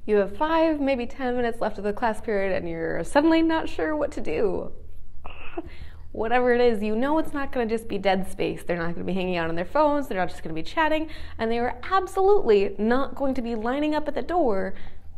You have 5, maybe 10 minutes left of the class period and you're suddenly not sure what to do. Whatever it is, you know it's not going to just be dead space. They're not going to be hanging out on their phones. They're not just going to be chatting. And they are absolutely not going to be lining up at the door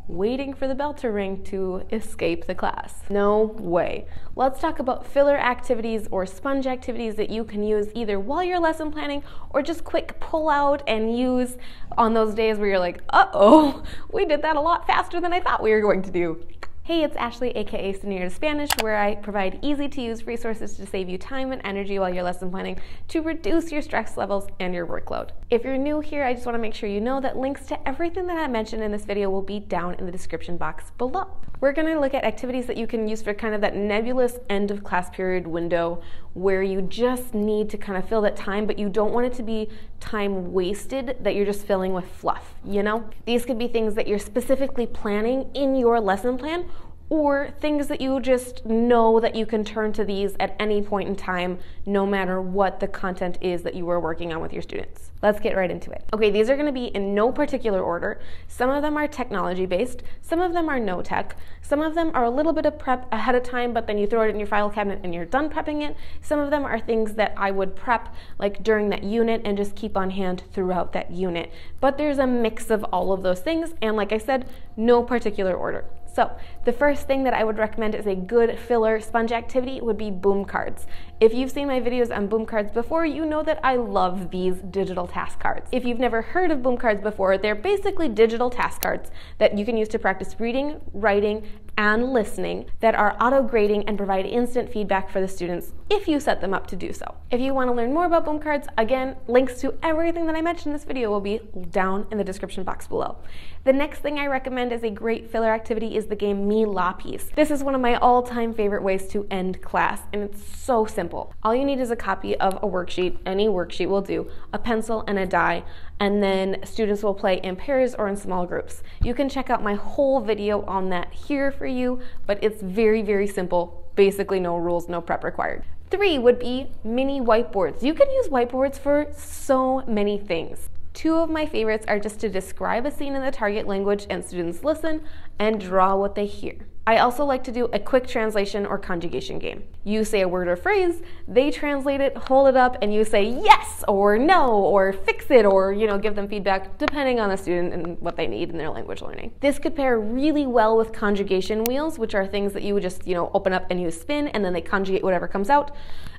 waiting for the bell to ring to escape the class. No way. Let's talk about filler activities or sponge activities that you can use either while you're lesson planning or just quick pull out and use on those days where you're like, uh-oh, we did that a lot faster than I thought we were going to do. Hey, it's Ashley, aka Señorita Spanish, where I provide easy-to-use resources to save you time and energy while you're lesson planning to reduce your stress levels and your workload. If you're new here, I just want to make sure you know that links to everything that I mentioned in this video will be down in the description box below. We're going to look at activities that you can use for kind of that nebulous end of class period window where you just need to kind of fill that time, but you don't want it to be time wasted that you're just filling with fluff, you know? These could be things that you're specifically planning in your lesson plan or things that you just know that you can turn to these at any point in time, no matter what the content is that you are working on with your students. Let's get right into it. Okay, these are gonna be in no particular order. Some of them are technology-based, some of them are no tech, some of them are a little bit of prep ahead of time, but then you throw it in your file cabinet and you're done prepping it. Some of them are things that I would prep like during that unit and just keep on hand throughout that unit. But there's a mix of all of those things, and like I said, no particular order. So the first thing that I would recommend as a good filler sponge activity would be boom cards. If you've seen my videos on boom cards before, you know that I love these digital task cards. If you've never heard of boom cards before, they're basically digital task cards that you can use to practice reading, writing, and listening that are auto-grading and provide instant feedback for the students if you set them up to do so. If you want to learn more about boom cards, again, links to everything that I mentioned in this video will be down in the description box below. The next thing I recommend as a great filler activity is the game Mi Lapis. This is one of my all-time favorite ways to end class, and it's so simple. All you need is a copy of a worksheet, any worksheet will do, a pencil and a die, and then students will play in pairs or in small groups. You can check out my whole video on that here for you, but it's very, very simple. Basically no rules, no prep required. 3 would be mini whiteboards. You can use whiteboards for so many things. 2 of my favorites are just to describe a scene in the target language and students listen and draw what they hear. I also like to do a quick translation or conjugation game. You say a word or phrase, they translate it, hold it up, and you say yes or no or fix it or, give them feedback depending on the student and what they need in their language learning. This could pair really well with conjugation wheels, which are things that you would just, open up and you spin and then they conjugate whatever comes out.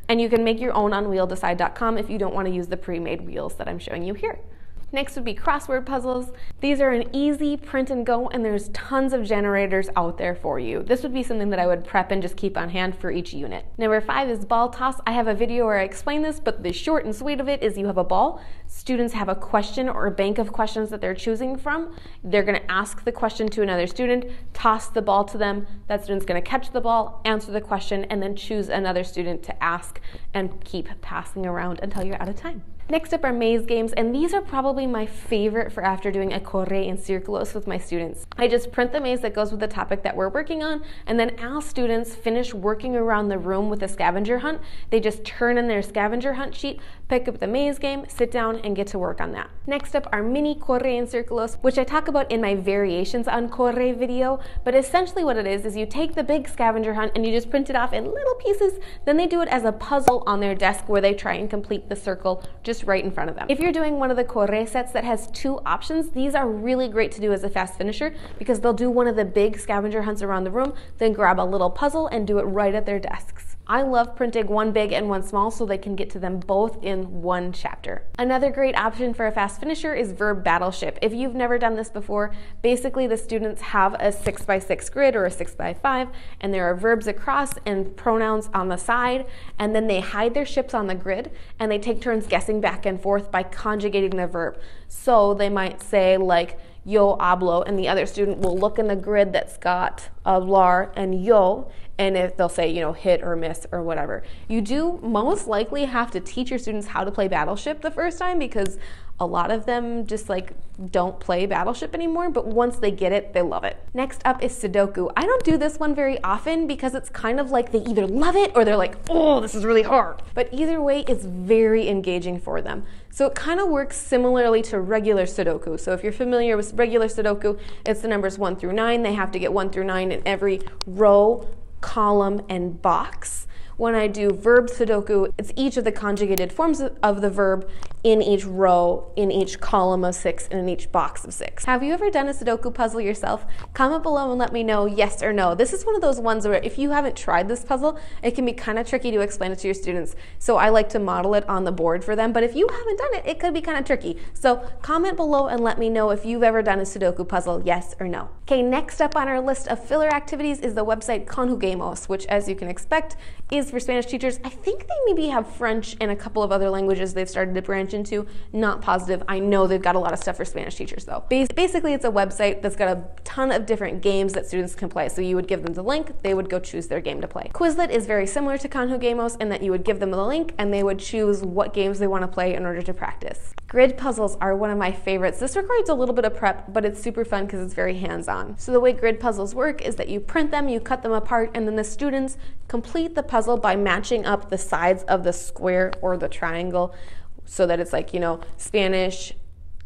And you can make your own on wheeldecide.com if you don't want to use the pre-made wheels that I'm showing you here. Next would be crossword puzzles. These are an easy print and go, and there's tons of generators out there for you. This would be something that I would prep and just keep on hand for each unit. Number 5 is ball toss. I have a video where I explain this, but the short and sweet of it is you have a ball. Students have a question or a bank of questions that they're choosing from. They're going to ask the question to another student, toss the ball to them. That student's going to catch the ball, answer the question, and then choose another student to ask and keep passing around until you're out of time. Next up are maze games, and these are probably my favorite for after doing a corre en círculos with my students. I just print the maze that goes with the topic that we're working on, and then as students finish working around the room with a scavenger hunt, they just turn in their scavenger hunt sheet, pick up the maze game, sit down, and get to work on that. Next up are mini corre en círculos, which I talk about in my variations on corre video, but essentially what it is you take the big scavenger hunt and you just print it off in little pieces, then they do it as a puzzle on their desk where they try and complete the circle just right in front of them. If you're doing one of the corre sets that has 2 options, these are really great to do as a fast finisher because they'll do one of the big scavenger hunts around the room, then grab a little puzzle and do it right at their desks. I love printing one big and one small so they can get to them both in one chapter. Another great option for a fast finisher is verb battleship. If you've never done this before, basically the students have a 6x6 grid or a 6x5, and there are verbs across and pronouns on the side, and then they hide their ships on the grid and they take turns guessing back and forth by conjugating the verb. So they might say like, yo hablo, and the other student will look in the grid that's got hablar and yo, and if they'll say, hit or miss or whatever. You do most likely have to teach your students how to play Battleship the first time because A lot of them just like don't play Battleship anymore, but once they get it, they love it. Next up is Sudoku. I don't do this one very often because it's kind of like they either love it or they're like, oh, this is really hard. But either way, it's very engaging for them. So it kind of works similarly to regular Sudoku. So if you're familiar with regular Sudoku, it's the numbers 1 through 9. They have to get 1 through 9 in every row, column, and box. When I do verb Sudoku, it's each of the conjugated forms of the verb in each row, in each column of 6, and in each box of 6. Have you ever done a Sudoku puzzle yourself? Comment below and let me know yes or no. This is one of those ones where if you haven't tried this puzzle, it can be kind of tricky to explain it to your students. So I like to model it on the board for them, but if you haven't done it, it could be kind of tricky. So comment below and let me know if you've ever done a Sudoku puzzle, yes or no. Okay, next up on our list of filler activities is the website Conjuguemos, which as you can expect is for Spanish teachers. I think they maybe have French and a couple of other languages they've started to branch into. Not positive. I know they've got a lot of stuff for Spanish teachers though. Basically, it's a website that's got a ton of different games that students can play. So you would give them the link, they would go choose their game to play. Quizlet is very similar to Conjuguemos in that you would give them the link and they would choose what games they want to play in order to practice. Grid puzzles are one of my favorites. This requires a little bit of prep, but it's super fun because it's very hands-on. So the way grid puzzles work is that you print them, you cut them apart, and then the students complete the puzzle by matching up the sides of the square or the triangle so that it's like, you know, Spanish,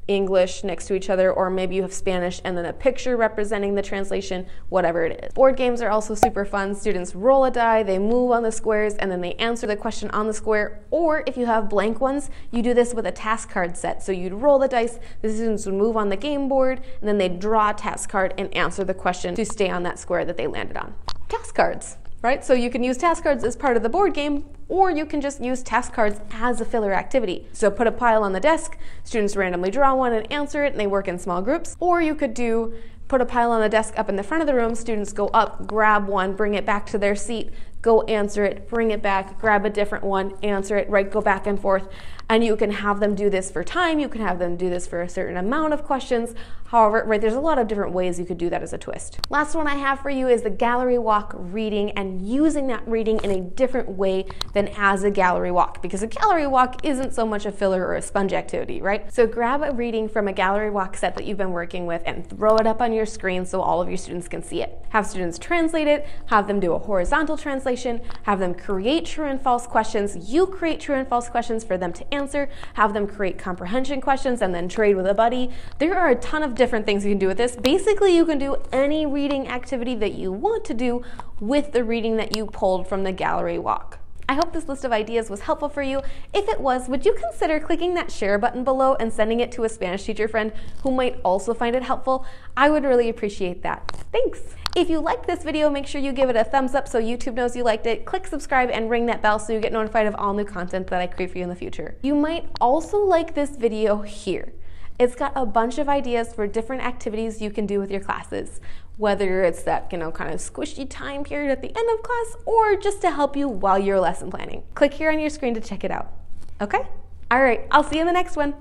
English next to each other, or maybe you have Spanish and then a picture representing the translation, whatever it is. Board games are also super fun. Students roll a die, they move on the squares, and then they answer the question on the square. Or if you have blank ones, you do this with a task card set. So you'd roll the dice, the students would move on the game board, and then they'd draw a task card and answer the question to stay on that square that they landed on. Task cards. Right? So you can use task cards as part of the board game, or you can just use task cards as a filler activity. So put a pile on the desk, students randomly draw one and answer it, and they work in small groups. Or you could put a pile on the desk up in the front of the room, students go up, grab one, bring it back to their seat, go answer it, bring it back, grab a different one, answer it, right, go back and forth. And you can have them do this for time, you can have them do this for a certain amount of questions. However, right, there's a lot of different ways you could do that as a twist. Last one I have for you is the gallery walk reading and using that reading in a different way than as a gallery walk, because a gallery walk isn't so much a filler or a sponge activity, right? So grab a reading from a gallery walk set that you've been working with and throw it up on your screen so all of your students can see it. Have students translate it, have them do a horizontal translation, have them create true and false questions. You create true and false questions for them to answer, have them create comprehension questions and then trade with a buddy. There are a ton of different things you can do with this. Basically, you can do any reading activity that you want to do with the reading that you pulled from the gallery walk. I hope this list of ideas was helpful for you. If it was, would you consider clicking that share button below and sending it to a Spanish teacher friend who might also find it helpful? I would really appreciate that. Thanks! If you liked this video, make sure you give it a thumbs up so YouTube knows you liked it. Click subscribe and ring that bell so you get notified of all new content that I create for you in the future. You might also like this video here. It's got a bunch of ideas for different activities you can do with your classes, whether it's that, kind of squishy time period at the end of class or just to help you while you're lesson planning. Click here on your screen to check it out. Okay? All right, I'll see you in the next one.